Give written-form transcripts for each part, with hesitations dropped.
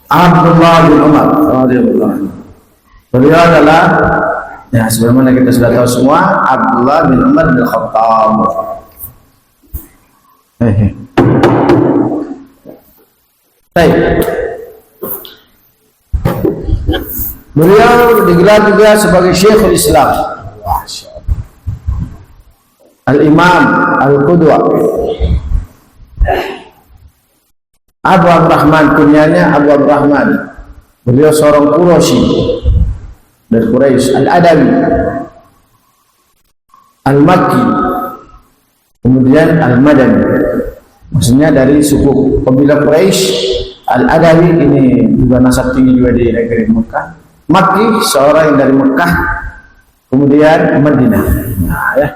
Abdullah bin Umar radhiyallahu anhu. Beliau adalah, ya sebagaimana kita sudah tahu semua, Abdullah bin Umar bin Khattab. Baik. Beliau digelar juga sebagai Syekhul Islam, Al-Imam, Al-Qudwa, Abu Abdurrahman, kunyanya Abu Abdurrahman. Beliau seorang Quraisy dari Quraisy, Al-Adawi, Al-Makki, kemudian Al-Madani. Maksudnya dari suku kabilah Quraisy. Al-Adawi ini juga nasab tinggi juga di negeri Mekah. Makki seorang yang dari Mekah, kemudian Madinah. Nah, ya.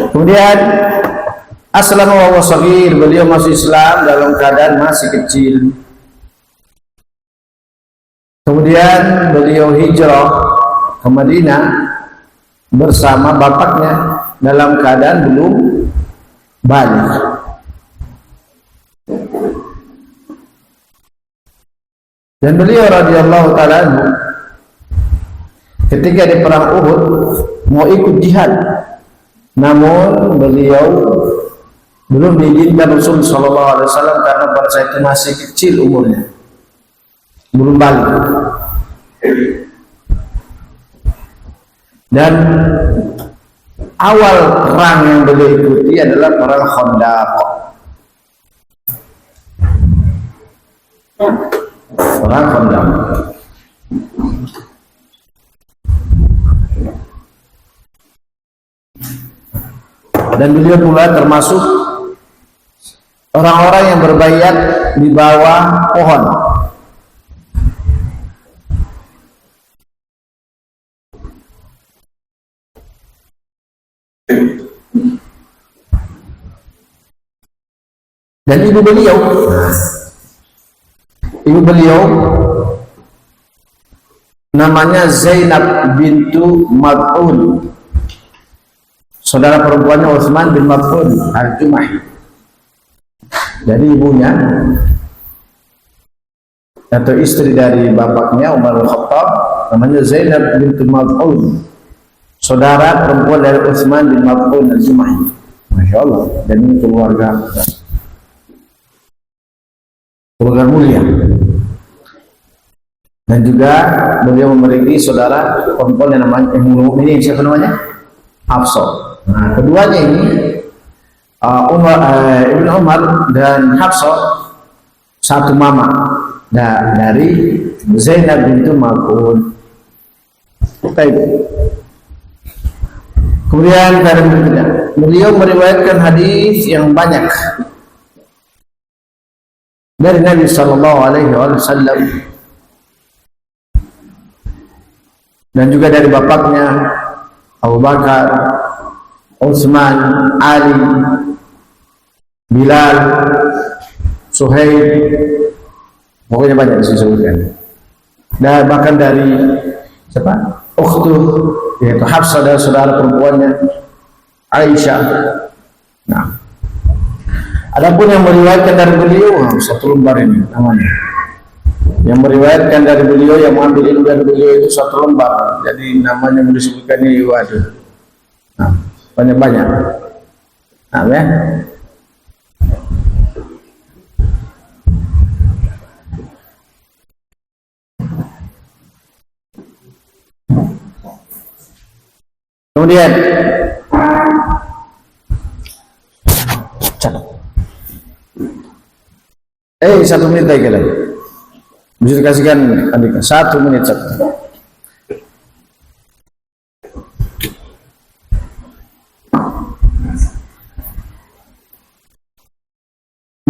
Kemudian aslama wa huwa shaghir, beliau masuk Islam dalam keadaan masih kecil. Kemudian beliau hijrah ke Madinah bersama bapaknya dalam keadaan belum balik. Dan beliau radhiyallahu ta'ala ketika di perang Uhud mau ikut jihad, namun beliau belum diizinkan Rasul sallallahu alaihi wasallam karena pada saat itu masih kecil umurnya, belum balik. Dan awal perang yang beliau ikuti adalah perang Khandaq. Perang Khandaq. Dan beliau pula termasuk orang-orang yang berbaiat di bawah pohon. Dan ibu beliau namanya Zainab bintu Mad'un, saudara perempuannya Utsman bin Mad'un Al-Jumahi. Jadi ibunya atau istri dari bapaknya Umar bin Khattab namanya Zainab bintu Mad'un, saudara perempuan dari Utsman bin Mad'un Al-Jumahi. Masya Allah, dan ini keluarga mulia. Dan juga beliau memiliki saudara perempuan yang namanya ini siapa namanya? Hafsah. Nah, keduanya ini Ibnu Umar dan Hafsah satu mama dari Zainab bintu Mad'un. Baik. Kemudian dari berikutnya, beliau meriwayatkan hadis yang banyak dari Nabi sallallahu alaihi wasallam dan juga dari bapaknya Abu Bakar, Utsman, Ali, Bilal, Suhaib, pokoknya banyak disebutkan. Dan bahkan dari siapa? Ukhtu, yaitu Hafsah dan saudara perempuannya Aisyah. Nah, adapun yang meriwayatkan dari beliau satu lembar ini namanya. Yang meriwayatkan dari beliau, yang mengambil ilmu dari beliau itu satu lembar. Jadi namanya mau disebutkan ini waduh. Nah, banyak-banyak. Nah, ya. Kemudian satu menit lagi. Bisa dikasihkan Andika 1 menit satu.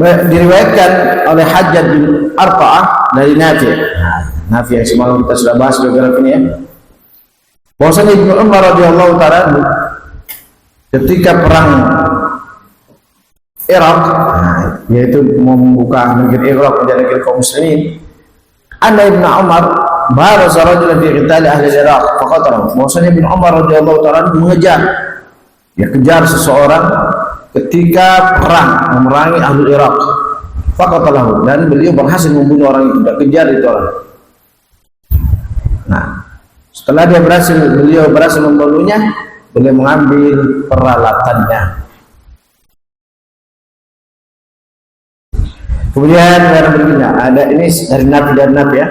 Diriwayatkan oleh Hajjaj bin Arqa'ah dari Nafi'. Nafi' yang semalam kita sudah bahas beberapa ini ya. Bahwasanya Ibnu Umar radhiyallahu ta'ala ketika perang Irak, yaitu membuka negeri Irak menjadi negeri kaum muslimin, anna Ibnu Umar baraza rajulan fi qital ahli Irak faqatalahu. Bahwasanya Ibnu Umar radhiyallahu ta'ala mengejar, kejar seseorang ketika perang memerangi ahli Irak. faqatalahu, dan beliau berhasil membunuh orang itu, dan kejar itu orang. Nah, setelah beliau berhasil membunuhnya, beliau mengambil peralatannya. Kemudian yang berikutnya ada ini dari Nabi ya.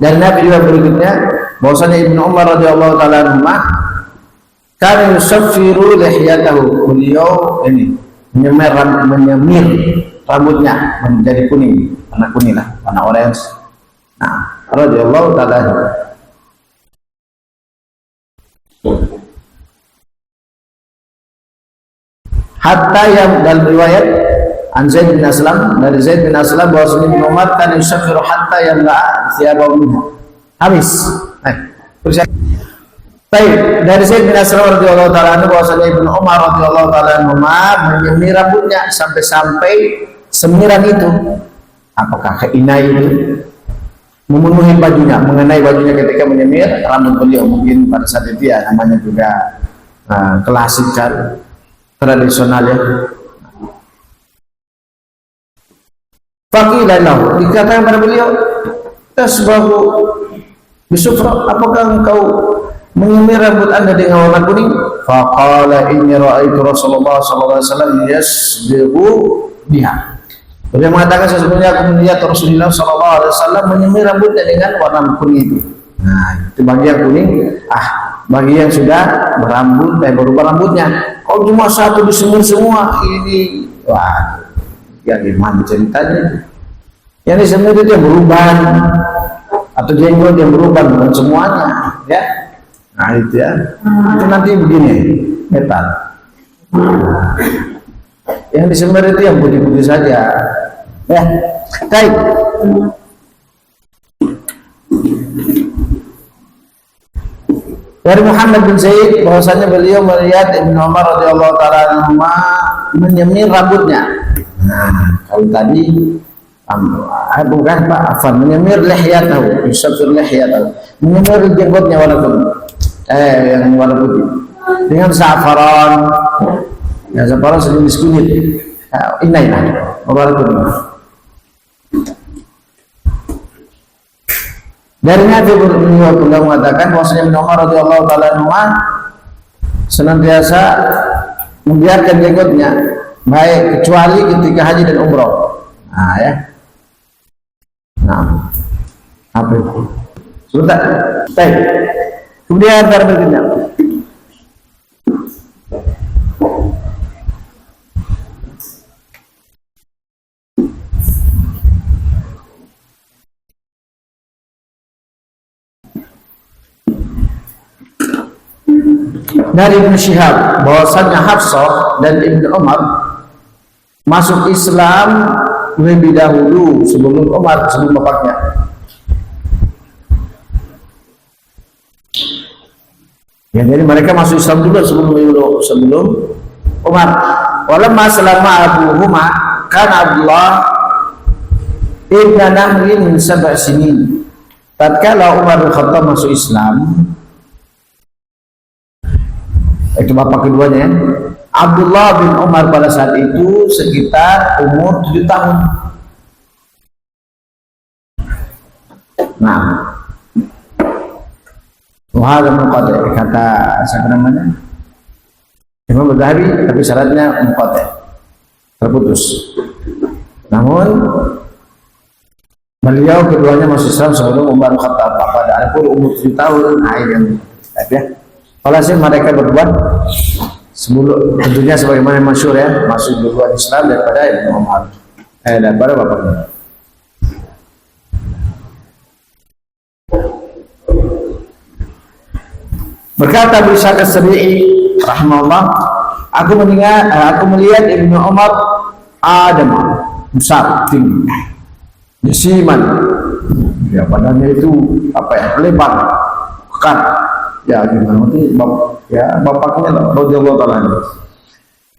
Dari Nabi juga berikutnya bahwasanya Ibnu Umar radhiyallahu taala anhu kana yusaffiru lihyatahu, beliau ini menyemir rambutnya menjadi kuning, warna kuning lah, warna orange. Nah, radhiyallahu taala anhu. Hatta yang dalam riwayat an Zaid bin Aslam, dari Zaid bin Aslam bahwasanya Ibnu Umar kan yusaffiru hatta yang siapa minha. Habis. Baik, dari Zaid bin Aslam radhiyallahu taala anhu bahwasanya Ibnu Umar radhiyallahu taala anhu menyemir rambutnya sampai semiran itu, apakah keinai itu memenuhi bajunya, mengenai bajunya ketika menyemir rambut beliau. Mungkin pada saat itu ya namanya juga klasik kan, tradisional ya. Faqilan lahu, dikatakan pada beliau, tasbahu bisufra, apakah engkau menyemir rambut anda dengan warna kuning? Faqala inni ra'aitu Rasulullah sallallahu alaihi wasallam yasbihu biha. Beliau mengatakan sesungguhnya aku melihat Rasulullah sallallahu alaihi wasallam menyemir rambutnya dengan warna kuning itu. Nah, itu bagi yang kuning. Bagi yang sudah berambut dan berubah rambutnya, kalau cuma satu disemir semua ini, wah, ya gimana ceritanya? Yang disemir itu yang berubah, atau jenggot yang berubah, bukan semuanya, ya. Nah itu ya, itu nanti begini, metal. Yang disemir itu yang putih-putih saja, ya. Baik. Dari Muhammad bin Zaid bahwasanya beliau melihat Ibnu Umar radhiyallahu taala anhu menyemir rambutnya. Nah, kalau tadi bukan Pak Afan, menyemir lihyatahu, yusafir lihyatahu, menyemir jenggotnya warna kuning, yang warna putih dengan safaran, ya safaran sejenis kunyit, inai warna kuning. Dari Nabi beliau mengatakan bahwasanya Ibnu Umar radhiyallahu taala anhu senantiasa membiarkan jenggotnya, baik kecuali ketika haji dan umroh. Nah ya. Nah, apa itu? Sebentar. Baik. Kemudian berikutnya. Dari Ibnu Syihab bahwasanya Hafsah dan Ibnu Umar masuk Islam lebih dahulu sebelum Umar, sebelum bapaknya. Ya, jadi mereka masuk Islam dulu sebelum Umar. Walamma selama abuhuma kan Abdullah ibn Nahrin min sab'a sinin. Tatkala Umar bin Khattab masuk Islam, itu bapak keduanya, Abdullah bin Umar pada saat itu sekitar umur 7 tahun. Nah, wahada muqaddih, kata siapa namanya? Imam Ghazali, tapi syaratnya muqaddih, terputus. Namun beliau keduanya masih Islam sebelum Umar bin Khattab. Pada adapun umur 7 tahun, nah ini ya. Walhasil mereka berdua sebelum, tentunya sebagaimana masyhur ya, masuk duluan Islam daripada Ibnu Umar, daripada bapaknya. Berkata Abu Ishaq as-Sabi'i rahimahullah, aku melihat Ibnu Umar Adam besar, tinggi, jasiman, ya badannya itu apa ya, lebar, pekat. Ya gimana nanti bapaknya radhiyallahu taala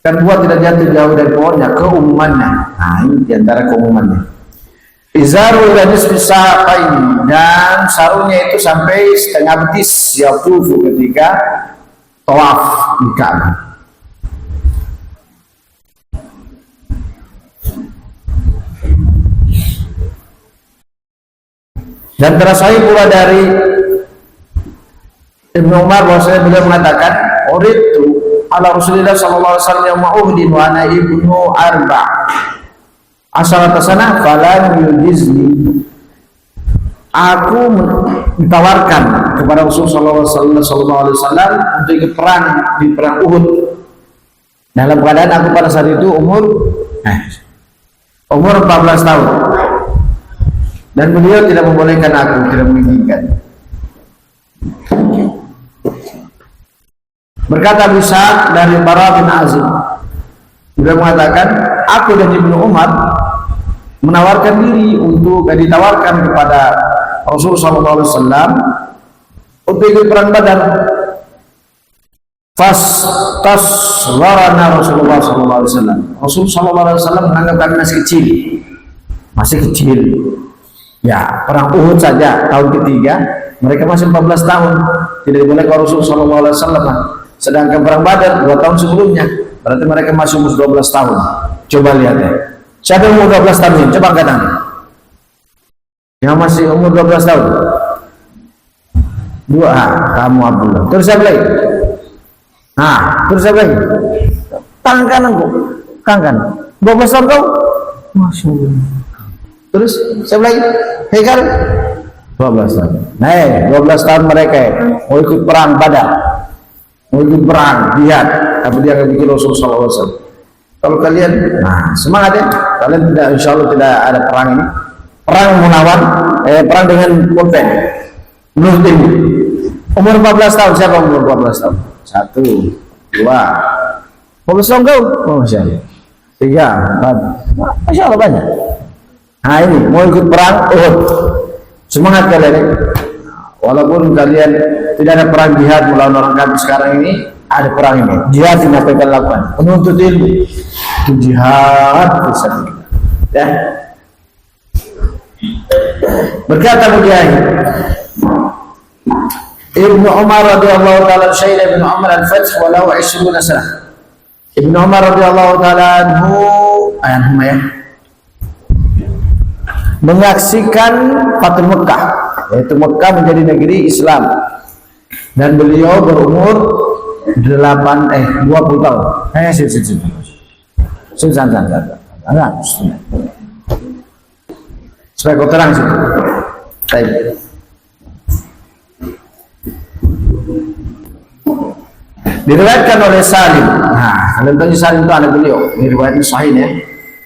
kan buat tidak jatuh jauh dari pohonnya, keumumannya. Nah ini diantara keumumannya. Izaru ila nisfi saqain, dan sarungnya itu sampai setengah betis, yatufu ketika tawaf di Ka'bah. Dan terasai pula dari Ibnu Umar bahwasanya beliau mengatakan, "Uritu ala Rasulillah sallallahu alaihi wasallam yauma Uhdin wa ana ibnu arba' asharata sanah falam yujizni." Aku ditawarkan kepada Rasulullah sallallahu alaihi wasallam untuk ikut perang di perang Uhud. Dalam keadaan aku pada saat itu umur 14 tahun. Dan beliau tidak membolehkan aku, tidak mengizinkan. Berkata Bisa dari Bara bin Azib, beliau mengatakan, aku dan Ibnu Umar menawarkan diri untuk ditawarkan kepada Rasulullah SAW untuk ikut perang Badar. Fastasgharana Rasulullah SAW. Rasulullah SAW menganggap kami masih kecil. Ya, perang Uhud saja tahun ketiga, mereka masih 14 tahun, tidak boleh ke Rasulullah SAW. Sedangkan perang Badar 2 tahun sebelumnya, berarti mereka masih umur 12 tahun. Coba lihat ya, siapa yang umur 12 tahun ini? Coba angkat tangan. Yang masih umur 12 tahun. 2, kamu Abdullah. Terus siapa lagi? Terus siapa lagi? Tangan kanan kok, kanan. 12 tahun kau? Masya Allah. Terus siapa lagi? Hekal 12 tahun. 12 tahun mereka mau ikut perang Badar, mau ikut perang jihad, tapi dia akan bikin Rasulullah SAW. Kalau kalian, semangat ya, kalian tidak, insya Allah tidak ada perang ini. Perang menawan, perang dengan pulpen. Menurut ini, umur 14 tahun, siapa umur 14 tahun? 1, 2, 14 tahun kau? Masya Allah. 3, 4, Masya Allah banyak. Ini mau ikut perang Uhud. Semangat kalian ya. Walaupun kalian tidak ada perang jihad melawan orang kafir sekarang ini, ada perang ini. Jihad yang akan kalian lakukan. Menuntut ilmu. Itu jihad fisabilillah. Ya. Berkata Mujahid, Ibnu Umar radhiyallahu taala syahida Ibnu Umar al-Fath walau 20 sanah. Ibnu Umar radhiyallahu taala anhu menyaksikan Fathul Mekah, yaitu Mekah menjadi negeri Islam, dan beliau berumur 20 tahun. Supaya kau terang sih. Diriwayatkan oleh Salim. Kalian tahu Salim itu anak beliau. Diriwayatkan sahih ya.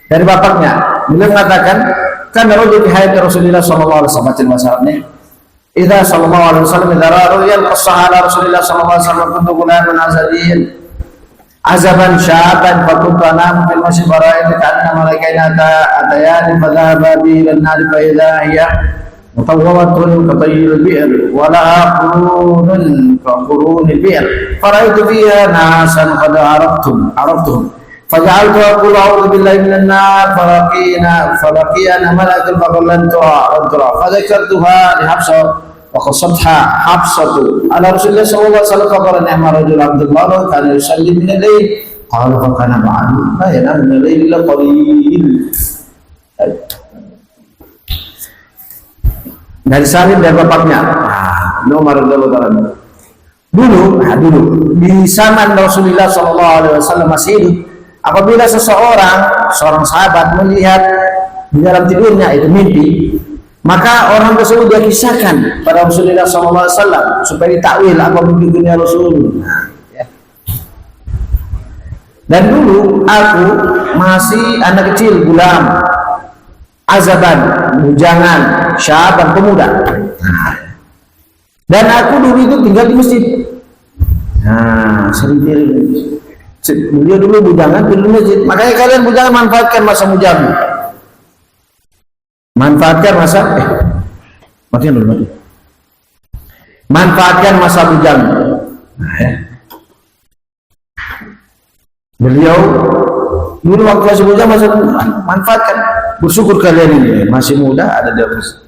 Dari bapaknya, beliau mengatakan, kan rajul di hayat Rasulullah sallallahu alaihi wasallam masalahnya. Idza sallallahu alaihi wasallam idza ra'a al-qasala Rasulullah sallallahu alaihi wasallam kuntu gulaman azadiyin azaban syaban fa kuntu anam fil masjid bara'in kana malaikaina atayan fa dhahaba bi ila an-nar fa idza hiya mutawwaratun ka tayyil al-bi'r wa laha qurunun ka qurun al-bi'r fara'aytu fiha nasan qad araftum فجعلت أقول أعوذ بالله من النار فلقينا ملائكة فقال لن ترى فذكرتها لحفصة وقصتها حفصة على رسول الله صلى الله عليه وسلم فقال نعم رجل عبد الله كان يصلي من الليل قال فكان معه لا ينام من الليل إلا قليل. Dari Salim dari bapaknya, Umar radhiyallahu taala. Dulu di zaman Rasulullah sallallahu alaihi wasallam masih hidup, apabila seorang sahabat melihat di dalam tidurnya itu mimpi, maka orang tersebut dia kisahkan pada Rasulullah SAW supaya ditakwil apa mimpinya Rasul. Dan dulu aku masih anak kecil, gulam, azaban, bujangan, syaban, pemuda. Dan aku dulu itu tinggal di masjid. Sering beliau dulu bujangan di masjid. Makanya kalian bujangan manfaatkan masa mujamu. Manfaatkan masa manfaatkan masa bujangan. Beliau dulu waktu masih bujang masa manfaatkan. Bersyukur kalian ini masih muda ada di atas.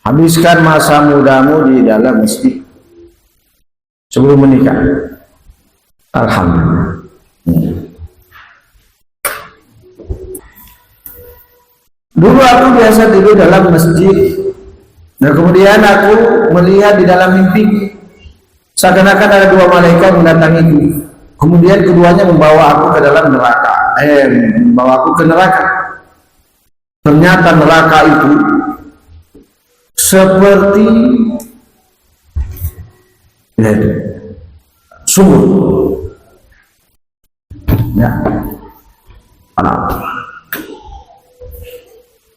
Habiskan masa mudamu di dalam masjid sebelum menikah. Alhamdulillah. Dulu aku biasa tidur dalam masjid. Nah kemudian aku melihat di dalam mimpi seakan-akan ada dua malaikat mendatangiku. Kemudian keduanya membawa aku ke dalam neraka. Membawa aku ke neraka. Ternyata neraka itu seperti sumur. Ya.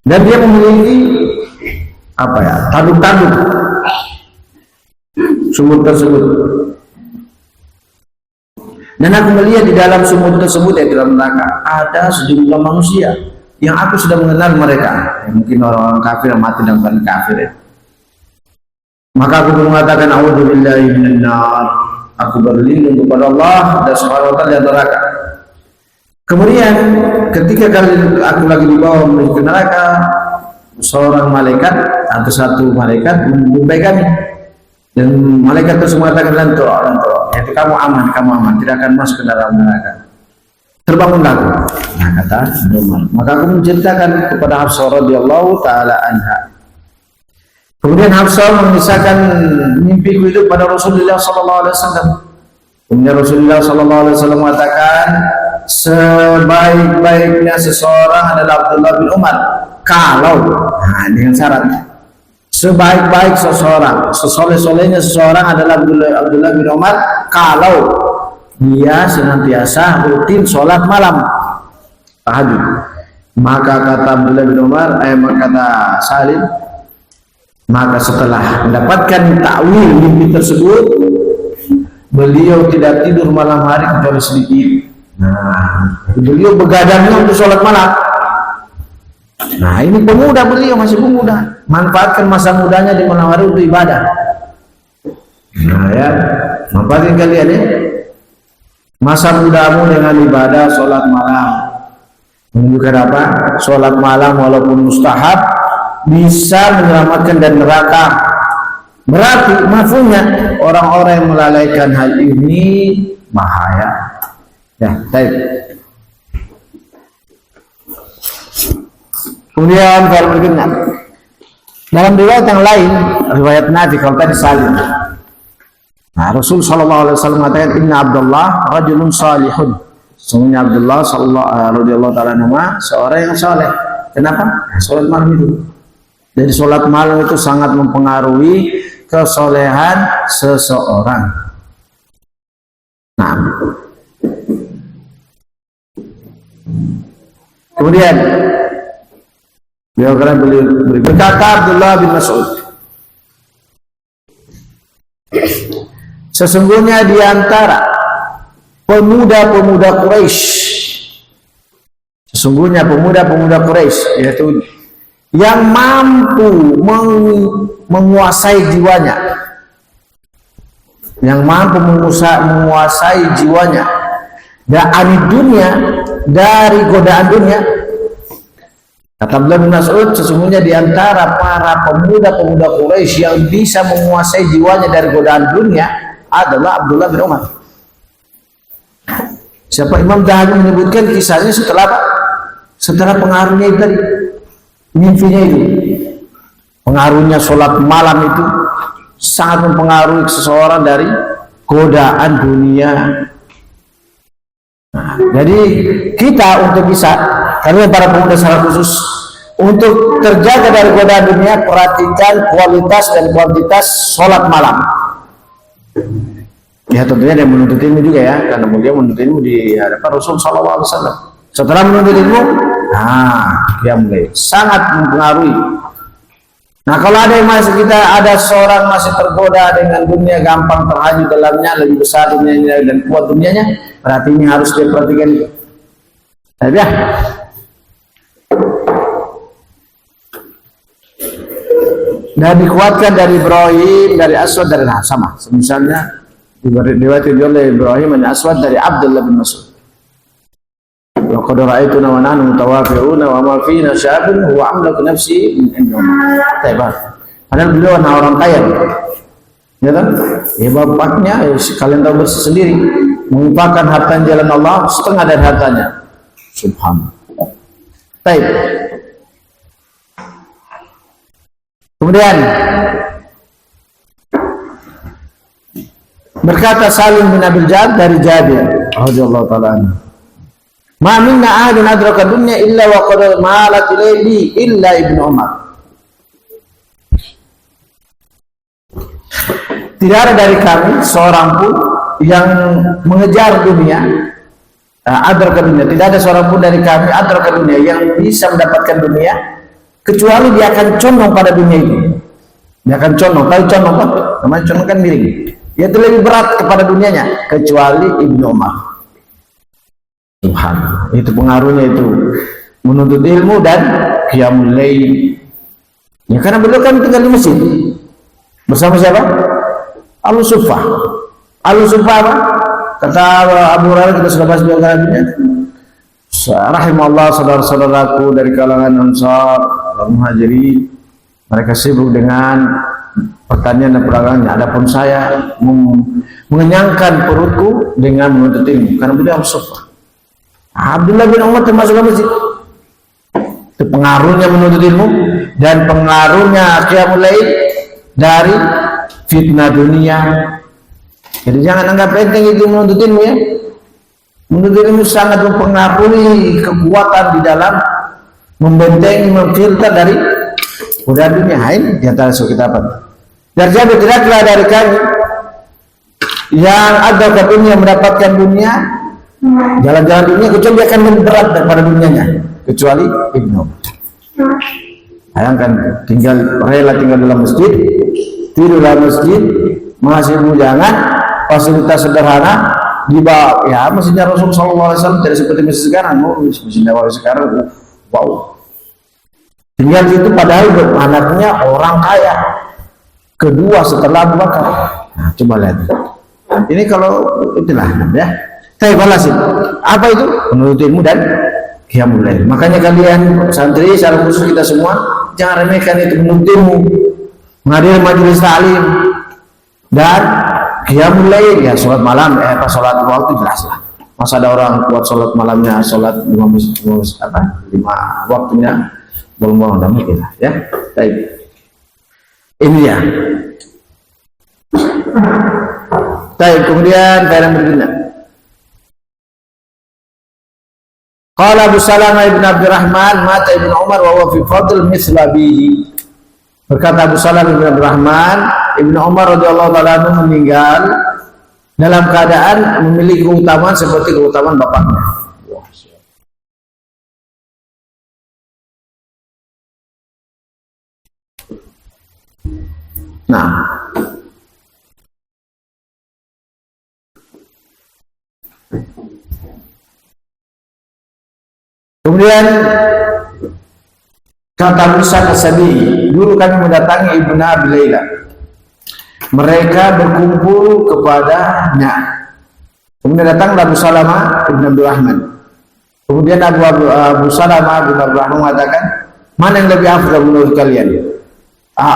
Dan dia memiliki apa ya? Tanduk-tanduk sumur tersebut. Dan aku melihat di dalam sumur tersebut, di dalam neraka, ada sejumlah manusia yang aku sudah mengenal mereka. Mungkin orang-orang kafir yang mati dan bukan kafir ya. Maka aku mengatakan a'udzubillahi minan nar. Aku berlindung kepada Allah dan Subhanahu wa taala dari neraka. Kemudian ketika aku lagi dibawa menuju ke neraka, seorang malaikat atau satu malaikat menjumpai kami. Dan malaikat tersebut mengatakan lantur, yaitu kamu aman, tidak akan masuk ke dalam neraka. Terbangunlah aku. Nah kata Umar. Maka aku menceritakan kepada Hafsah radhiyallahu taala anha. Kemudian Hafsah mengisahkan mimpiku itu pada Rasulullah sallallahu alaihi wasallam. Kemudian Rasulullah sallallahu alaihi wasallam mengatakan sebaik-baiknya seseorang adalah Abdullah bin Umar. Kalau, dengan syarat sebaik-baik seseorang, sesoleh-solehnya seseorang adalah Abdullah bin Umar kalau dia senantiasa rutin sholat malam tahajud. Maka kata Abdullah bin Umar, maka kata Salim, maka setelah mendapatkan takwil mimpi tersebut, beliau tidak tidur malam hari kecuali sedikit. Nah, beliau begadangnya untuk sholat malam. Nah, ini pemuda, beliau masih pemuda, manfaatkan masa mudanya di malam hari untuk ibadah. Nah ya, manfaatkan kalian ya masa mudamu dengan ibadah sholat malam. Menunjukkan apa? Sholat malam walaupun mustahab bisa menyelamatkan dari neraka. Berarti mafhumnya orang-orang yang melalaikan hal ini bahaya. Ya, baik. Kemudian kalau berikutnya dalam riwayat yang lain, riwayat Nabi kalau tadi Salim. Nah, Rasul sallallahu alaihi wasallam mengatakan inna Abdullah rajulun salihun. Sesungguhnya Abdullah radhiyallahu taala anhu seorang yang saleh. Kenapa? Salat malam itu. Jadi salat malam itu sangat mempengaruhi kesolehan seseorang. Nah. Kemudian berkata Abdullah bin Mas'ud, sesungguhnya di antara pemuda-pemuda Quraisy, yaitu yang mampu menguasai jiwanya, dari godaan dunia. Kata Abdullah bin Mas'ud, sesungguhnya di antara para pemuda-pemuda Quraisy yang bisa menguasai jiwanya dari godaan dunia adalah Abdullah bin Umar. Siapa Imam Zahabi menyebutkan kisahnya setelah apa? Setelah pengaruhnya itu tadi, mimpinya itu. Pengaruhnya sholat malam itu sangat mempengaruhi seseorang dari godaan dunia. Nah, jadi kita untuk bisa, karena para pemuda secara khusus, untuk terjaga dari godaan dunia, perhatikan kualitas dan kuantitas sholat malam. Ya tentunya dia menuntut ilmu juga ya, karena beliau menuntut ilmu di hadapan Rasul sallallahu alaihi wasallam. Setelah menuntut ilmu, dia mulai sangat mempengaruhi. Nah, kalau ada yang masih ada seorang masih tergoda dengan dunia, gampang terhanyut dalamnya, lebih besar dunianya dan kuat dunianya, berarti ini harus dia perhatikan. Ya. Dan dikuatkan dari Ibrahim, dari Aswad, dari sama. Misalnya diriwayatkan oleh Ibrahim dan Aswad dari Abdullah bin Mas'ud. Wa qad ra'aytuna wa nahnu mutawafi'una wa ma fina syabun huwa amlaku nafsi min indahum. Padahal beliau orang kaya. Ya kan? Ya bapaknya kalian tahu bersih sendiri, mengumpulkan harta jalan Allah setengah dari hartanya. Subhanallah. Baik. Kemudian berkata Salim bin Abil Ja'ad dari Jabir radhiyallahu ta'ala anhu, "Ma minna ahadun adraka dunya illa wa qad malat ilayhi illa Ibnu Umar." Tidak ada dari kami seorang pun yang mengejar dunia, adraka dunia. Tidak ada seorang pun dari kami adraka dunia yang bisa mendapatkan dunia kecuali dia akan condong pada dunia itu. Dia akan condong. Tahu condong apa? Namanya condong kan miring. Dia itu lebih berat kepada dunianya kecuali Ibnu Umar. Tuhan, itu pengaruhnya itu menuntut ilmu dan qiyamul lail. Ya karena beliau kan tinggal di masjid bersama siapa? Al-Suffah. Al-Suffah apa? Kata Abu Hurairah, kita sudah bahas dua kalinya. Rahimallah saudara-saudaraku dari kalangan Ansar dan Muhajirin, mereka sibuk dengan pertanian dan perdagangannya. Adapun saya mengenyangkan perutku dengan menuntut ilmu. Karena beliau Al-Suffah. Abdullah bin Umar termasuk ke masjid. Itu pengaruhnya menuntut ilmu dan pengaruhnya qiyamul lail dari fitnah dunia. Jadi jangan anggap enteng itu menuntut ilmu ya. Menuntut ilmu sangat mempengaruhi kekuatan di dalam membentengi, memfilter dari udara dunia. Hain di antara suku kita apa? Dan jadi tidaklah dari kami yang ada ke dunia mendapatkan dunia, jalan-jalan dunia kecuali dia akan lebih berat daripada dunianya, kecuali Ibnu. Bayangkan rela tinggal dalam masjid, tidur dalam masjid, masih bujangan, fasilitas sederhana, di bawah ya masjidnya Rasulullah SAW tidak seperti masjid sekarang. Masjidnya sekarang wow, tinggal di situ padahal anaknya orang kaya kedua setelah Abu Bakar. Nah coba lihat ini kalau itulah ya. Saya balas apa itu menuntut ilmu dan qiyamul lail. Makanya kalian santri secara khusus kita semua jangan remehkan itu menuntut ilmu, menghadiri majelis taklim dan qiyamul lail ya, sholat malam pas sholat waktu jelas lah. Masa ada orang kuat sholat malamnya, sholat lima waktunya bolong-bolong, dan mungkin lah ya. Baik, ini ya. Baik, kemudian barang berikutnya. Qala Abu Salamah ibn Abdurrahman mata Ibnu Umar wa huwa fi fadl mithla bihi. Berkata Abu Salamah ibn Abdurrahman, Ibnu Umar radhiyallahu ta'ala anhu meninggal dalam keadaan memiliki keutamaan seperti keutamaan bapaknya. Nah, kemudian kata Musa Kasabi, dulu kami mendatangi Ibnu Abi Laila. Mereka berkumpul kepadanya. Kemudian datanglah Abu Salamah ibn Abdurrahman. Kemudian Abu Salamah ibn Abdurrahman mengatakan, mana yang lebih afdal menurut kalian?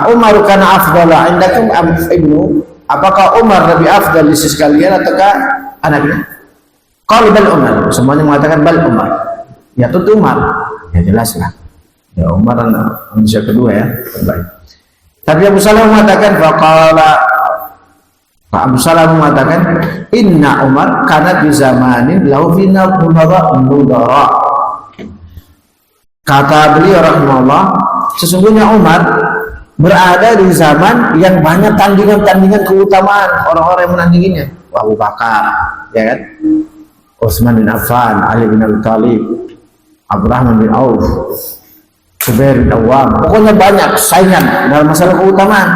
Umar kana afdala indakum am ibnu? Apakah Umar lebih afdal di sisi kalian ataukah anaknya? Qalu bal Umar. Semuanya mengatakan bal Umar. Ya tentu Umar. Ya jelas lah. Ya Umar manusia kedua ya, terbaik. Tapi Abu Salamah mengatakan Abu Salamah mengatakan inna Umar kana di zamanin lahu fina nudara. Kata beliau rahimahullah, sesungguhnya Umar berada di zaman yang banyak tandingan-tandingan keutamaan orang-orang yang menandinginya. Abu Bakar, ya kan? Utsman bin Affan, Ali bin Abi Thalib, Abdurrahman bin Auf, Zubair bin Awam. Pokoknya banyak saingan dalam masalah keutamaan.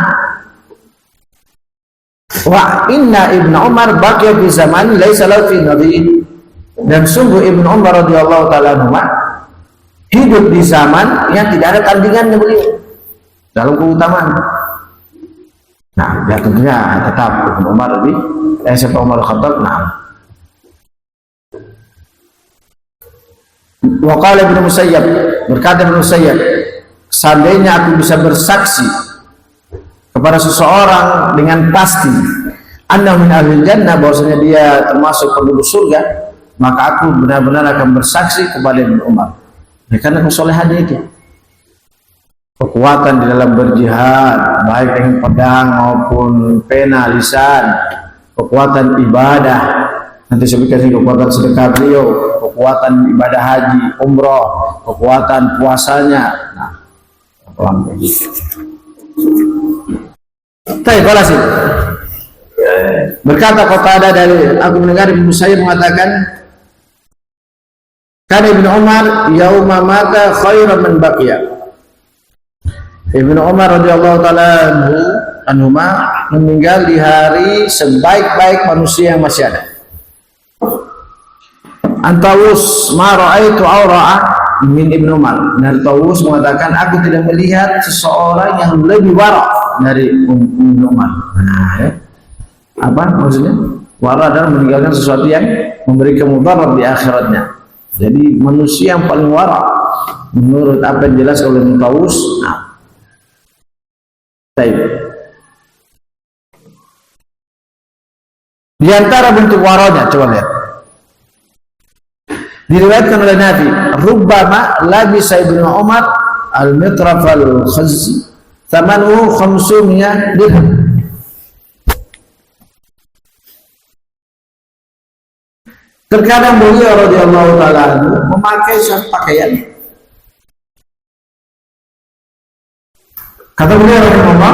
Wa inna Ibnu Umar baqiya fi zaman laisa lahu fi nadhir. Dan sungguh Ibnu Umar radhiyallahu taala anhu hidup di zaman yang tidak ada tandingannya beliau dalam keutamaan. Nah, ya tentunya tetap Ibnu Umar lebih siapa Umar Khattab. Nah, wa qala Ibnu Musayyab, berkata Ibnu Musayyab, seandainya aku bisa bersaksi kepada seseorang dengan pasti annahu min ahlil jannah, bahwasanya dia termasuk penduduk surga, maka aku benar-benar akan bersaksi kepada Ibnu Umar. Ya, karena kesolehannya itu. kekuatan di dalam berjihad, baik dengan pedang maupun pena, lisan, kekuatan ibadah, nanti sebutkan kekuatan sedekah beliau, kekuatan ibadah haji, umroh, kekuatan puasanya. Nah, pelan. Baiklah sih. Berkata Qatadah dari aku mendengar ibu saya mengatakan, kan Ibnu Umar yauma mata khairan man baqiya. Ibnu Umar radhiyallahu taala anhuma meninggal di hari sebaik-baik manusia yang masih ada. Antawus ma ra'aitu aura'a min Ibnu Umar. Dan Tawus mengatakan aku tidak melihat seseorang yang lebih wara dari Ibnu Umar. Nah, ya. Apa maksudnya? Wara adalah meninggalkan sesuatu yang memberi kemudarat di akhiratnya. Jadi manusia yang paling wara menurut apa yang jelas oleh Tawus. Nah, baik. Di antara bentuk waranya, coba lihat. Diriwayatkan oleh Nabi, rubbama labisa Ibnu Umar al-mitraf al-khazzi thamanu 500 dirham. Terkadang beliau radhiyallahu taala memakai suatu pakaian. Kata beliau rahimahullah,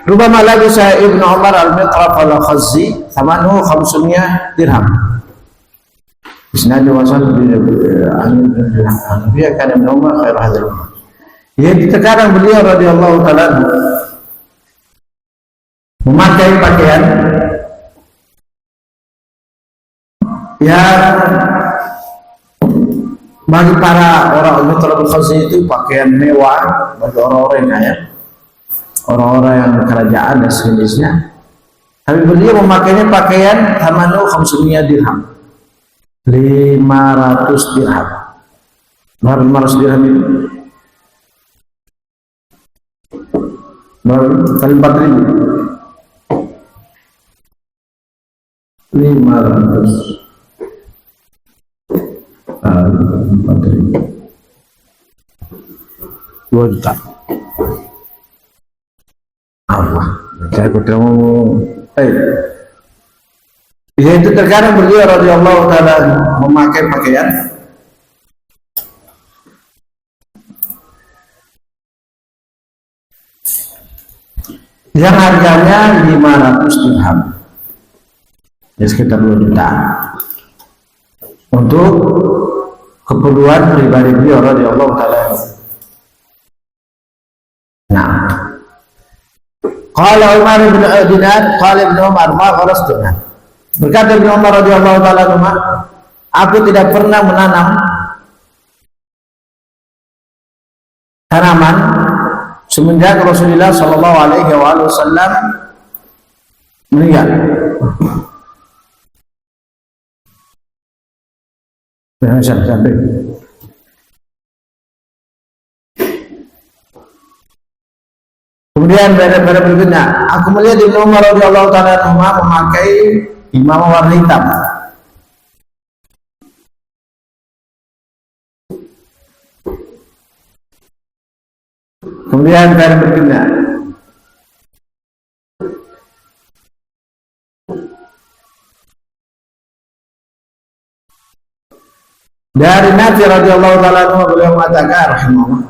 rubbama labisa Ibnu Umar al-mitraf al-khazzi thamanu 500 dirham. Isnadu wasal dia kan Ibnu Umar khair hadzal ummah. Jadi terkadang beliau radhiyallahu taala memakai pakaian yang bagi para orang Mitrul Khazzi itu pakaian mewah bagi orang-orang yang kaya, orang-orang yang kerajaan dan sejenisnya. Tapi beliau memakainya pakaian thamanu 500 dirham, 500 dirham. 500 dirham itu kali 4.000, 500 2 juta. Allah, saya ketemu. Itu terkadang beliau radhiyallahu taala memakai pakaian yang harganya 500 dirham, ya sekitar 2 juta, untuk keperluan pribadi beliau radhiyallahu taala. Nah, qala Umar bin Dinar, qala Ibnu Umar ma gharastuna. Berkata Ibnu Umar radhiyallahu taala anhu, aku tidak pernah menanam tanaman semenjak Rasulullah sallallahu alaihi wasallam meninggal. Sampai kemudian pada berikutnya, aku melihat Ibnu Umar radhiyallahu taala anhu memakai imamah warna hitam. Kemudian pada berikutnya, dari Nabi radhiyallahu taala anhu beliau mengatakan rahimahullah,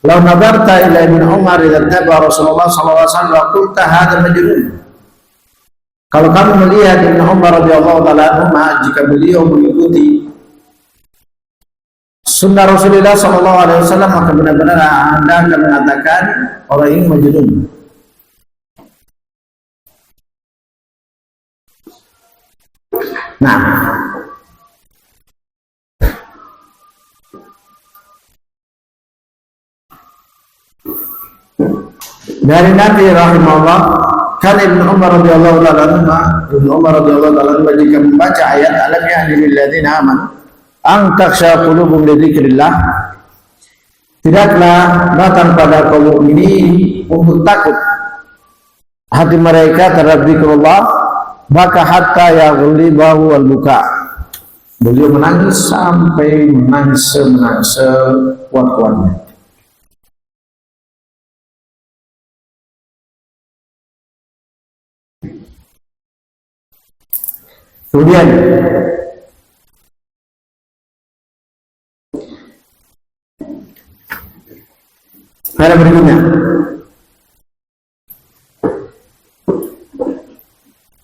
"Lau nadarta ila Ibnu Umar idza taba Rasulullah sallallahu alaihi wasallam qulta hadza majnun." Kalau kamu melihat Ibnu Umar radhiyallahu taala anhu jika beliau mengikuti sunnah Rasulullah sallallahu alaihi wasallam, maka benar-benar Anda akan mengatakan orang ini majnun. Nah, dari Nabi rahimahullah, kan Ibnu Umar radhiyallahu taala anhu, Ibnu Umar radhiyallahu taala anhu jika membaca ayat alam ya'ni lil ladzina amanu an takhsha qulubuhum li dzikrillah, tidaklah datang pada kaum mukminin untuk takut hati mereka terhadap zikrullah, maka hatta yaghlibahu al buka, Beliau menangis sampai menangis sekuat-kuatnya. Kemudian pada berikutnya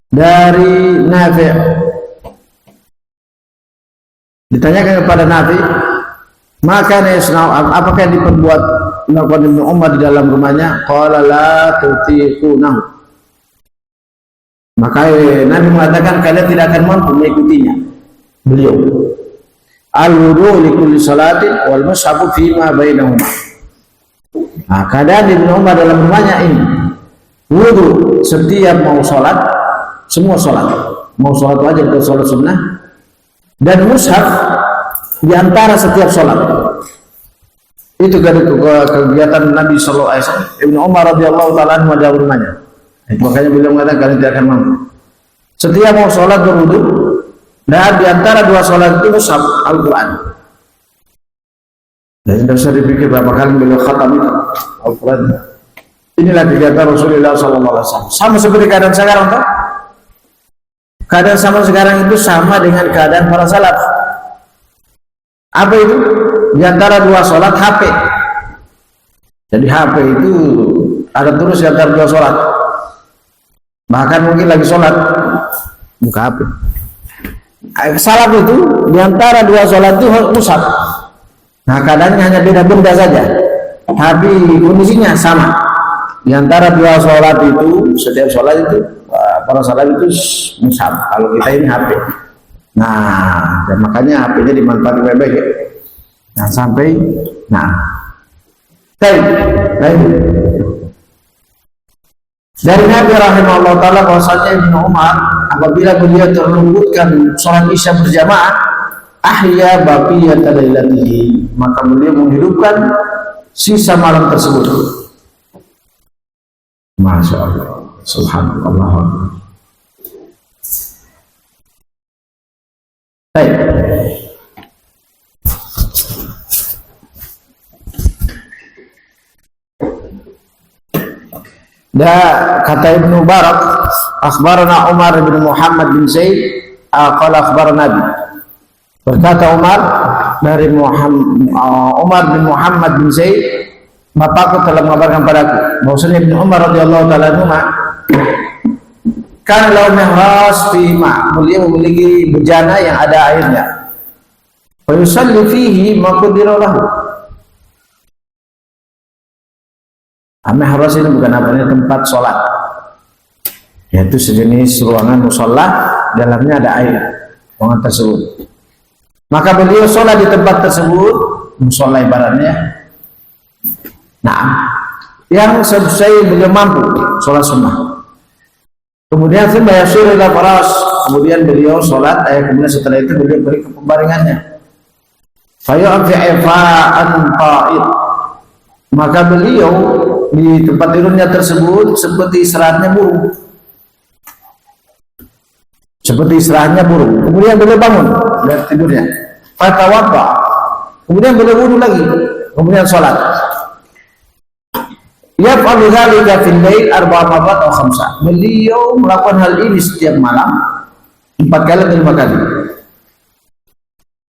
dari Nafi', ditanyakan kepada Nafi', maka apakah yang diperbuat melakukan Ibnu Umar di dalam rumahnya? Qala la tutiqunahu. Maka Nabi mengatakan kalian tidak akan mampu mengikutinya. Beliau al-wudu li kulli salatin wal mushafu fima bainahuma. Nah, keadaan Ibnu Umar dalam rumahnya ini, wudu setiap mau sholat, semua sholat, mau sholat wajib atau sholat sunnah, dan mushaf di antara setiap sholat. Itu kegiatan Nabi Sallallahu Alaihi Wasallam. Ibnu Umar radhiyallahu taala anhu dalam rumahnya. Makanya beliau mengatakan kalian tidak akan mampu. Setiap mau sholat berwudu, dan di antara dua sholat itu mushaf Al-Quran. Dan tidak usah dipikir berapa kali beliau khatam itu Al-Quran. Inilah kegiatan Rasulullah SAW. Sama seperti keadaan sekarang, toh? Keadaan sama sekarang itu sama dengan keadaan para salaf. Apa itu? Di antara dua sholat HP. Jadi HP itu ada terus di antara dua sholat. Bahkan mungkin lagi sholat buka HP. Salaf itu di antara dua sholat itu mushaf. Nah, keadaannya hanya beda benda saja, tapi kondisinya sama. Di antara dua sholat itu, setiap sholat itu para salaf itu mushaf. Kalau kita ini HP. Nah, dan makanya HP-nya dimanfaatkan baik-baik ya. Nah, sampai baik. Dari Nabi rahimahullah ta'ala bahwasanya Ibnu Umar apabila beliau terluputkan sholat isya berjamaah, ahya baqiyata lailatihi, maka beliau menghidupkan sisa malam tersebut. Masya Allah, subhanallah. Baik. Dan kata Ibnu Barak, akhbarana Umar bin Muhammad bin Zaid, qala akhbarana Nabi. Berkata Umar dari Umar bin Muhammad bin Zaid, bapakku telah mengabarkan padaku bahwasanya Ibnu Umar radhiyallahu taala anhu kan lau mihras fi ma, beliau memiliki bejana yang ada airnya. Fa yusalli fihi ma qadira lahu. Mihras ini bukan apa-apa, tempat sholat, yaitu sejenis ruangan musola, dalamnya ada air, ruangan tersebut. Maka beliau sholat di tempat tersebut, musola ibaratnya. Nah, yang selesai beliau mampu sholat sunnah. Kemudian kemudian beliau sholat, kemudian setelah itu beliau beri ke pembaringannya. Maka beliau di tempat tidurnya tersebut seperti istirahatnya burung. Kemudian beliau bangun dari tidurnya. Fatawadda. Kemudian beliau wudu lagi. Kemudian sholat. Yaf'alu dzalika fil lail 4 marrat atau 5. Beliau melakukan hal ini setiap malam 4 kali atau 5 kali.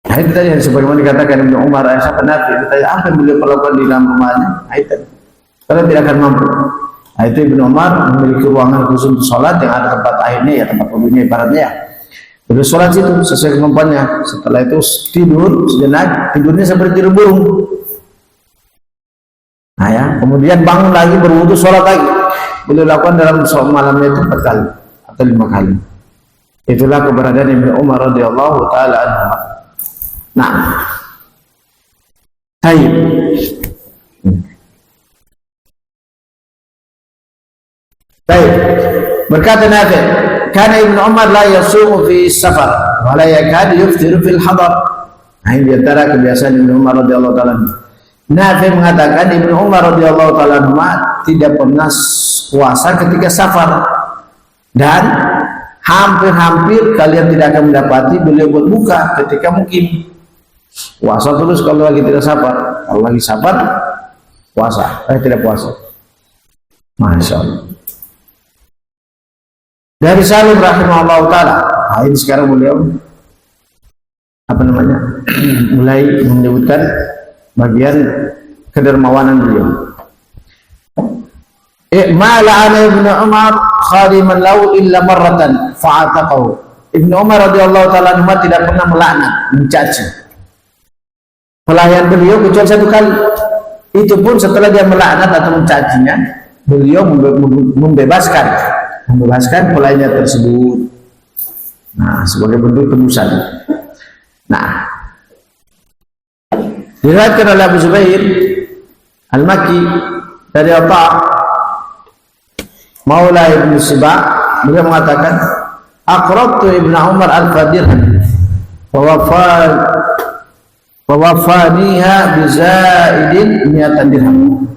Nah, itu tadi yang sebagaimana dikatakan Ibnu Umar Aisyah Nabi, ditanya apa yang beliau lakukan di dalam rumahnya. Nah, itu karena tidak akan mampu. Nah, itu Ibnu Umar memiliki ruangan khusus untuk sholat yang ada tempat airnya, ya tempat wudunya ibaratnya. Beliau sholat situ sesuai kemampuannya. Setelah itu tidur sejenak, tidurnya seperti tidur burung. Nah, ya, kemudian bangun lagi berwudu, sholat lagi. Beliau lakukan dalam malamnya itu 4 kali atau 5 kali. Itulah keberadaan Ibnu Umar radhiyallahu taala anhu. Nah, baik. Baik. Berkata Nafi', kana Ibnu Umar la yasumu fi safar wa la yakadu yuftiru fil hadar. Nah, ini antara kebiasaan Ibnu Umar radhiyallahu taala. Nafi' mengatakan Ibnu Umar radhiyallahu taala tidak pernah puasa ketika safar dan hampir-hampir kalian tidak akan mendapati beliau berbuka ketika mungkin puasa terus. Kalau lagi tidak sabar, kalau lagi sabar puasa, tidak puasa. Masya Allah. Dari Salim rahimahullah ta'ala, nah ini sekarang beliau mulai menyebutkan bagian kedermawanan beliau. Ma la'ana Ibnu Umar khadiman lahu illa marratan fa'ataqahu. Ibnu Umar radhiyallahu ta'ala anhu tidak pernah melaknat, mencaci pelayan beliau kecuali satu kali. Itu pun setelah dia melaknat atau mencacinya, beliau membebaskan pelayannya tersebut. Nah, sebagai bentuk tebusan. Nah, diriwayatkan oleh Abu Zubair Al-Makki dari Atha Maula Ibnu Siba, beliau mengatakan, aqrabtu Ibnu Umar al-Fadirhan wa wafaniha bi zaidin 100 dirham.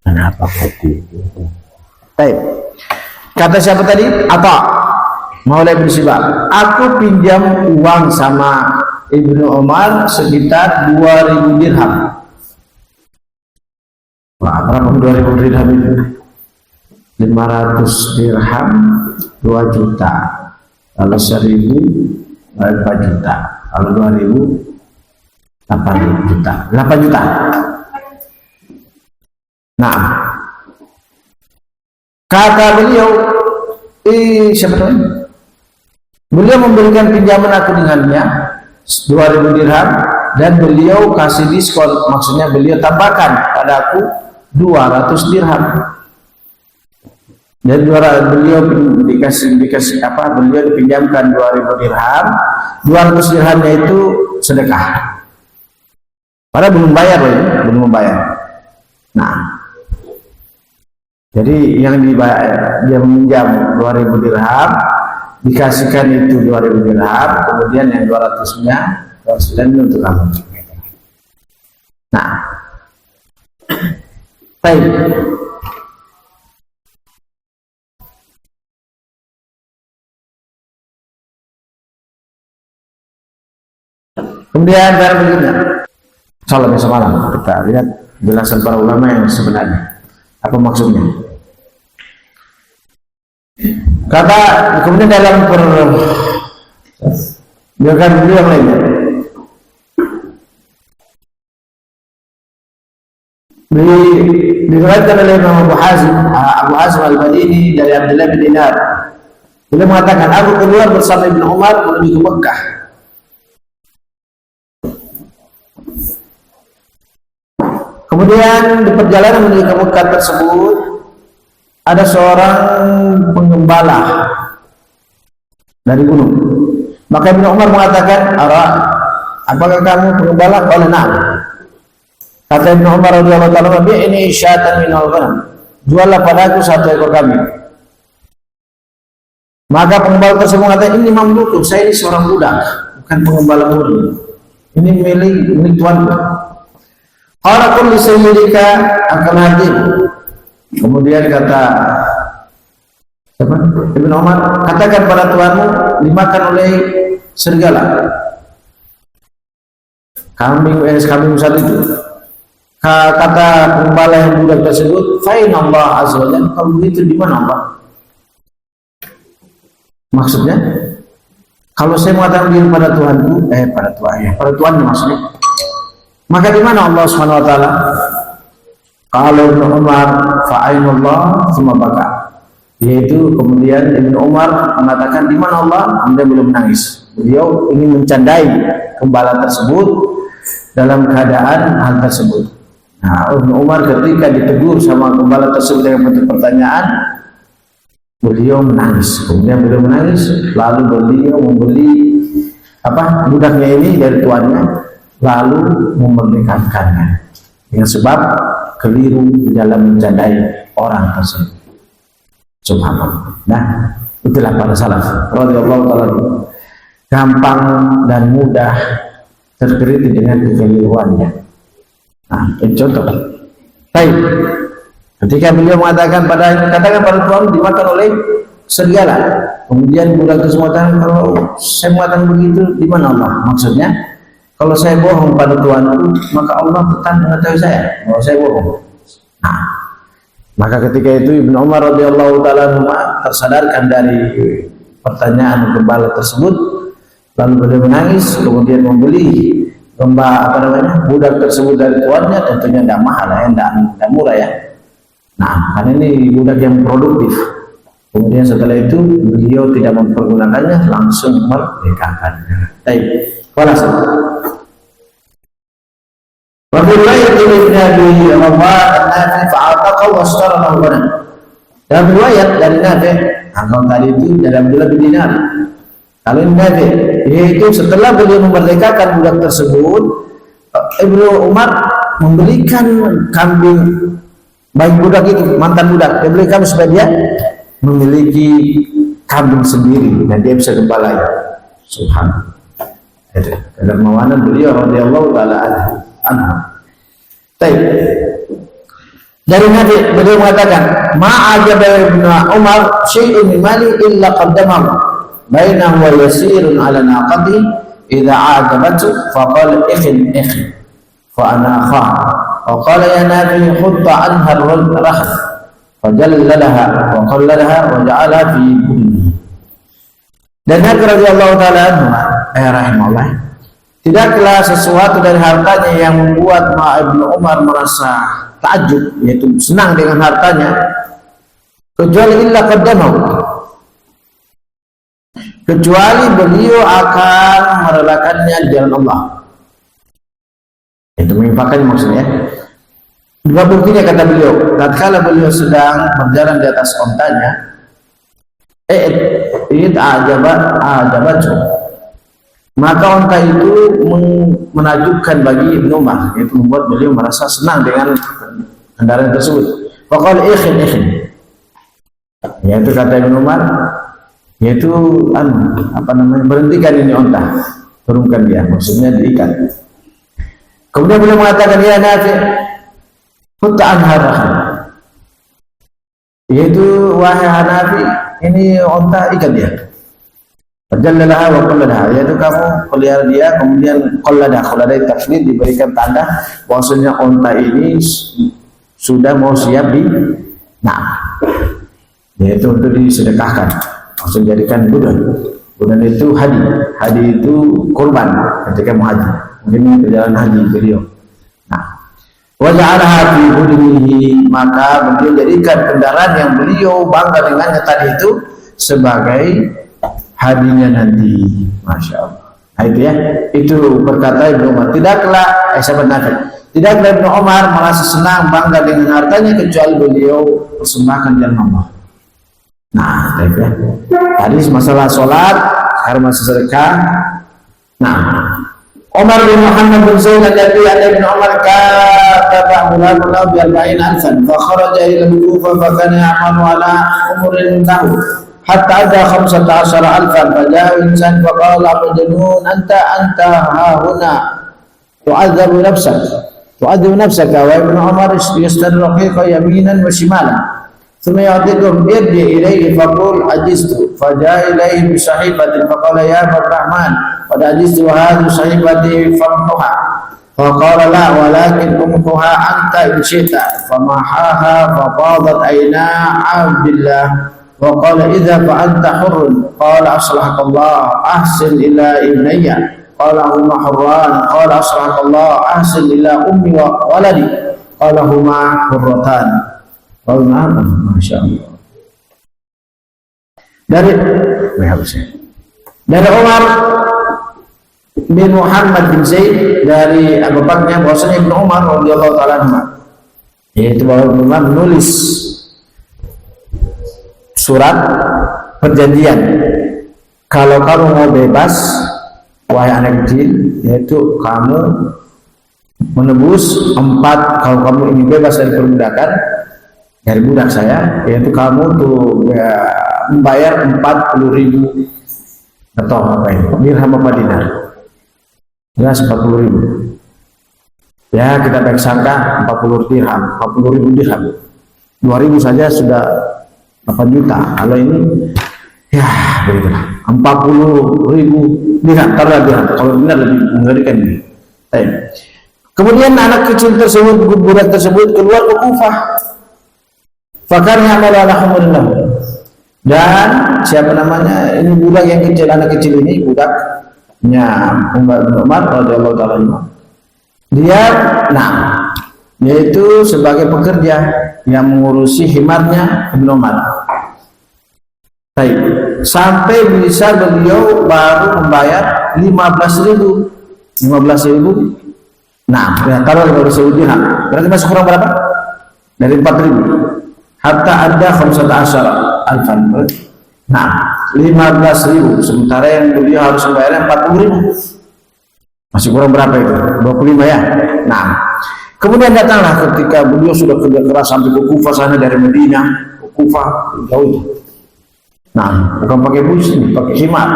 Kenapa seperti itu? Baik. Kata siapa tadi? Atha Maula Ibnu Siba, aku pinjam uang sama Ibnu Umar sekitar 2000 dirham. Wah, berapa 2000 dirham itu? 500 dirham 2 juta. Kalau 1000 4 juta. Kalau 2000 8 juta. 8 juta. Nah, kata beliau, siapa namanya? Beliau memberikan pinjaman aku dengannya 2000 dirham dan beliau kasih diskon, maksudnya beliau tambahkan pada aku 200 dirham. Dan beliau dikasih apa? Beliau dipinjamkan 2000 dirham, 200 dirhamnya itu sedekah. Padahal belum bayar loh, belum membayar. Nah, jadi yang dibayar, dia meminjam 2000 dirham, dikasihkan itu 2000 dirham, kemudian yang 200-nya untuk kamu. Nah, baik. Kemudian berikutnya, salam semalam kita lihat jelasan para ulama yang sebenarnya apa maksudnya. Kata kemudian dalam beliau lainnya, diriwayatkan oleh Imam Abu Hazim Al-Madini dari Abdullah bin Dinar. Beliau mengatakan, aku keluar bersama Ibnu Umar menuju ke Mekah. Kemudian di perjalanan menuju ke Mekah tersebut ada seorang penggembala dari gunung. Maka Ibnu Umar mengatakan, apakah kamu penggembala? Qala na'am. Kata Ibnu Umar radhiyallahu ta'ala, bi'ni syatan min al-ghanam. Juallah padaku 1 ekor kambing. Maka penggembala tersebut mengatakan, ini mamluku, saya ini seorang budak, bukan penggembala murni. Ini milik tuanku. Qala qul li sayyidika akan hadir. Kemudian kata Ibnu Umar, katakan pada tuanmu dimakan oleh serigala. Kambing satu itu. Kata penggembala yang budak tersebut, fa inna Allah azza wa jalla, kalau begitu di mana Allah? Maksudnya, kalau saya mengatakan diri pada Tuhanku, pada Tuhannya maksudnya, maka di mana Allah Subhanahu wa taala? Kalau Ibnu Umar fa'ainullah tsumma baka. Yaitu kemudian Ibnu Umar mengatakan di mana Allah? Kemudian beliau menangis. Beliau ingin mencandai gembala tersebut dalam keadaan hal tersebut. Nah, Ibnu Umar ketika ditegur sama gembala tersebut dengan bentuk pertanyaan, beliau menangis. Kemudian beliau menangis, lalu beliau membeli budaknya ini dari tuannya, lalu memerdekakannya dengan sebab keliru dalam mencandai orang tersebut. Subhanallah. Nah, itulah para salaf radhiyallahu ta'ala, gampang dan mudah terkritik dengan kekeliruannya. Nah, ini contoh. Baik. Ketika beliau mengatakan katakan pada Tuhan dimakan oleh serigala. Kemudian budak tersebut mengatakan, kalau saya mengatakan begitu, di mana Allah? Maksudnya, kalau saya bohong pada Tuhanku, maka Allah tetap mengetahui saya bahwa saya bohong. Nah, maka ketika itu Ibnu Umar radhiyallahu taala tersadarkan dari pertanyaan gembala tersebut, lalu beliau menangis, kemudian membeli budak tersebut dari tuannya. Tentunya tidak mahal ya, tidak murah ya. Nah, karena ini budak yang produktif. Kemudian setelah itu beliau tidak mempergunakannya, langsung merdekakan. Baik, kelas. Riwayat Ibnu Abi Rawah an-Nafi fa'ataqa wa ashtara lahu banan. Dalam riwayat dari Nafi, kalau tadi itu dari Abdullah bin Dinar. Kalau Nafi, yaitu setelah beliau memerdekakan budak tersebut, Ibnu Umar memberikan kambing baik budak itu, mantan budak, dia belikan supaya dia memiliki kambing sendiri dan dia bisa gembala. Subhanallah. Itu kedermawanan beliau radhiyallahu taala anhu. Baik. Dari Nabi beliau mengatakan, "Ma'ajaba Ibnu Umar syai'un min mali illa qaddamahu bainahu wa yasirun 'ala naqati idza 'adabatu faqala ikhin fa ana kha." وقال يا نافع خذ عنها الرحل فجللها وقللها وجعلها في بدنه. Dan Nabi radhiyallahu taala anhu rahimahullah, tidaklah sesuatu dari hartanya yang membuat Ibnu Umar merasa takjub, yaitu senang dengan hartanya, kecuali illa qaddamahu, kecuali beliau akan merelakannya di jalan Allah. Itu menginfakkannya maksudnya. Dua buktinya kata beliau, tatkala beliau sedang berjalan di atas ontanya, maka onta itu menakjubkan bagi Ibnu Umar, itu membuat beliau merasa senang dengan kendaraan tersebut. Faqala ikhin, yaitu kata Ibnu Umar, yaitu berhentikan ini onta, turunkan dia, maksudnya diikat. Kemudian beliau mengatakan, ya Nafi, hutta anharahan, yaitu wahai Hanafi, ini onta ikat dia. Fajallalaha wa qalladaha, yaitu kamu pelihara dia, kemudian qalladaha tafsir diberikan tanda bahwasanya onta ini sudah mau siap yaitu untuk disedekahkan, langsung jadikan budan. Budan itu hadi itu kurban ketika mau haji. Ini perjalanan haji beliau. Nah, waja'alaha fi budinihi, maka beliau jadikan kendaraan yang beliau bangga dengannya tadi itu sebagai hadinya nanti. Masya Allah. Nah, itu ya, itu berkata Ibnu Umar. Tidaklah Ibnu Umar merasa senang bangga dengan hartanya kecuali beliau persembahkan jalan Allah. Nah, itu ya. Tadi masalah sholat, sekarang masalah sedekah. Nah, Umar bin Muhammad bin Zaid al-Nabi Ibn Umar kataba mulana bi 40,000 fa kharaja ila al-Kufah fa kana ya'malu ala umurin lahu hatta ada 15,000 fa ja'a insan fa qala majnun anta ha huna tu'adzabu nafsaka wa Ibn Umar yastadriqa yaminan wa shimalan ثم يعطيكم بيده إليه فقول عجزت فجاء إليه بصحيفة فقال يا أبا الرحمن قد عجزت وهذه صحيفتي فامحها فقال لا ولكن امحها أنت إن شئت فمحاها ففاضت عينا عبد الله وقال إذا فأنت حر قال أصلحك الله أحسن إلى ابني قال هما حران قال أصلحك الله أحسن إلى أمي وولدي قال هما حرتان. Masya Allah. Dari Umar bin Muhammad bin Zaid dari Abu Bakar bahwasanya Ibnu Umar radhiyallahu taala anhu, yaitu bahwa Ibnu Umar menulis surat perjanjian, kalau kamu mau bebas wahai anak kecil, yaitu kamu menebus 4, kalau kamu ingin bebas dari perbudakan dari budak saya, yaitu kamu tuh membayar 40.000 atau apa ini, dirham apa dinar, jelas 40.000 ya, kita baik sangka 40.000 dirham 2.000 saja sudah 8 juta. Kalau ini ya begitulah, 40.000 dirham, taruhlah dirham. Kalau benar lebih mengerikan ini. Kemudian anak kecil tersebut, budak tersebut keluar ke Kufah. Fakarnya amalah humulillah. Dan siapa namanya ini budak yang kecil, anak kecil ini budaknya Umar bin Umar radhiyallahu taala anhu. Dia yaitu sebagai pekerja yang mengurusi himarnya Ibnu Umar. Baik, sampai bisa beliau baru membayar 15.000. Nah, ya, kalau 15.000 dirham, berarti masih kurang berapa? Dari 4.000. Hatta ada 15 alfan. Nah, 15.000. Sementara yang beliau harus membayar 40.000. Masih kurang berapa itu? 25 ya. Nah, kemudian datanglah ketika beliau sudah kerja keras sampai ke Kufah sana dari Madinah ke Kufah jauh. Nah, bukan pakai bus, pakai himar.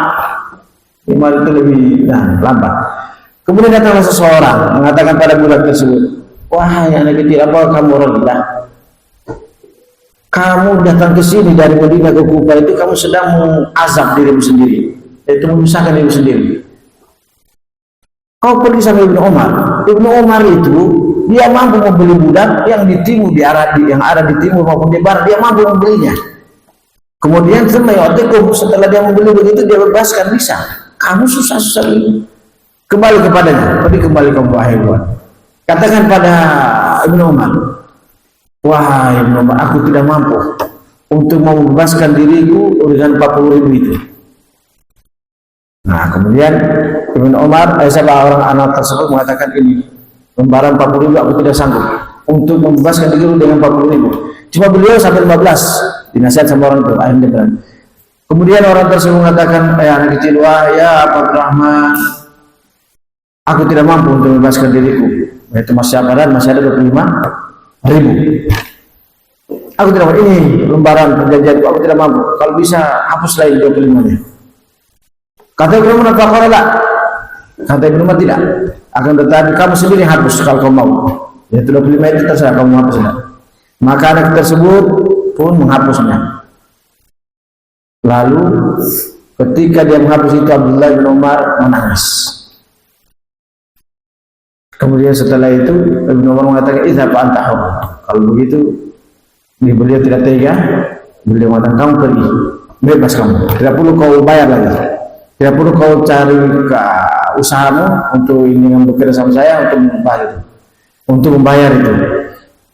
Himar itu lebih lambat. Kemudian datanglah seseorang mengatakan pada budak tersebut, wahai anak kecil, apa kamu orang gila? Kamu datang ke sini dari Madinah ke Kufah itu kamu sedang mengazab dirimu sendiri, yaitu menyusahkan dirimu sendiri. Kau pergi sama Ibnu Umar. Ibnu Umar itu dia mampu membeli budak yang di timur, yang ada di timur maupun di barat, dia mampu membelinya. Kemudian setelah dia membeli begitu dia bebaskan, bisa. Kamu susah-susah ini. Kembali kepadanya, kembali ke wahai buat. Katakan pada Ibnu Umar, wahai Ibnu Umar, aku tidak mampu untuk membebaskan diriku dengan 40.000 itu. Nah, kemudian Ibnu Umar, orang anak tersebut mengatakan ini, lembaran 40.000 aku tidak sanggup untuk membebaskan diriku dengan 40.000. Cuma beliau sampai 15, dinasihat sama orang itu, akhirnya berani. Kemudian orang tersebut mengatakan, anak kecil, wah ya Abdurrahman, aku tidak mampu untuk membebaskan diriku. Itu masih ada 25.000. Aku tidak mampu, ini lembaran perjanjian, aku tidak mampu. Kalau bisa hapus lagi 25-nya. Kata Ibnu Umar, kata Ibnu Umar tidak. Akan tetapi kamu sendiri hapus kalau kamu mau. Ya 25 itu terserah kamu hapus. Maka anak tersebut pun menghapusnya. Lalu ketika dia menghapus itu, Abdullah bin Umar menangis. Kemudian setelah itu Ibnu Umar mengatakan, "Idza fa anta hur." Kalau begitu beliau tidak tega, beliau mengatakan, "Kamu pergi, bebas kamu. Tidak perlu kau bayar lagi. Tidak perlu kau cari ke usahamu untuk ini yang bekerja sama saya untuk membayar itu."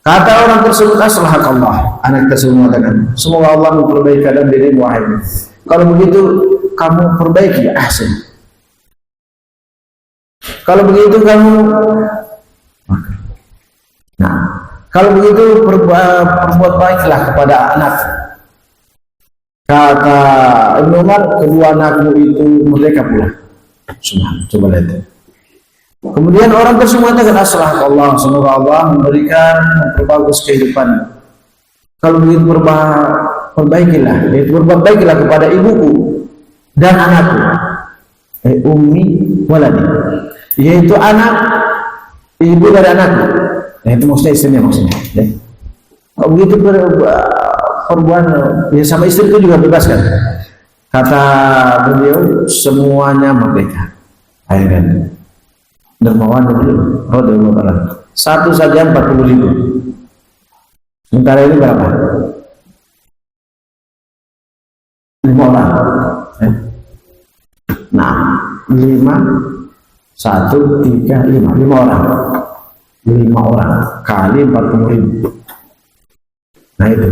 Kata orang tersebut, "Aslahakallah." Anak tersebut mengatakan, "Semoga Allah memperbaiki keadaan dirimu, wahai." Kalau begitu kamu perbaiki, ahsan. Kalau begitu kamu, kalau begitu perbuat baiklah kepada anak. Kata Ibnu Umar, kedua anakmu itu merdeka pula. Coba lihat. Kemudian orang tersebut mengatakan, "Aslahakallah, semoga Allah memperbagus kehidupan." Kalau begitu perbaikilah, yaitu berbuat baiklah kepada ibuku dan anakku. Ummi waladi, yaitu anak ibu dari anakku. Itu maksudnya istrinya maksudnya. Kalau begitu perbuatan ya sama istri itu juga bebaskan. Kata beliau, semuanya merdeka. Akhirnya dermawan beliau, radhiyallahu ta'ala. Satu saja 40.000. Sementara ini berapa? 5 orang. Nah, 5, 1, 3, 5. 5 orang. 5 orang kali 40.000. Nah itu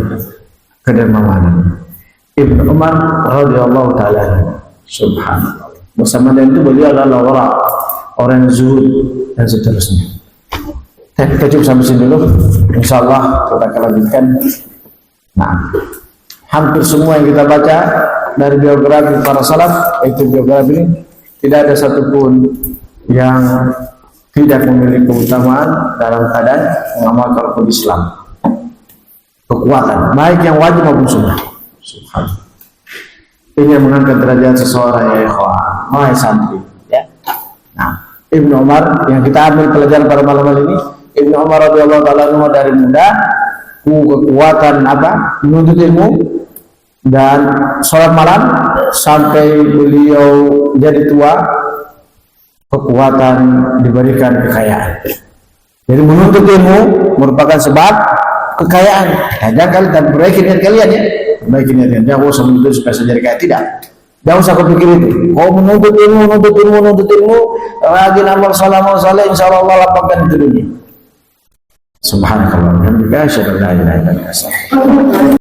kedermawanan Ibnu Umar radhiyallahu ta'ala. Subhanallah. Bersama dengan itu beliau adalah orang zuhud dan seterusnya. Kita cukup sampai sini dulu. Insyaallah kita akan lanjutkan. Nah, hampir semua yang kita baca dari biografi para salaf, itu biografi ini tidak ada satupun yang tidak memiliki keutamaan dalam keadaan mengamalkan rukun Islam. Kekuatan, baik yang wajib maupun sunnah. Subhanallah. Ini yang mengangkat derajat seseorang, ya ikhwan, wahai santri. Ya. Nah, Ibnu Umar yang kita ambil pelajaran pada malam ini, Ibnu Umar radhiyallahu ta'ala dari muda kekuatan menuntut ilmu dan sholat malam sampai beliau jadi tua, kekuatan diberikan kekayaan. Jadi menuntut ilmu merupakan sebab kekayaan. Jangan kalian perbaiki niat kalian ya, perbaiki niat kalian. Jangan usah menuntut supaya saya jadi kaya, tidak. Jangan usah kepikir itu. Kau menuntut ilmu, rajin amal saleh, insya Allah lapangkan itu dunia. Subhanallah. Alhamdulillah. Syukur la ilaha illallah.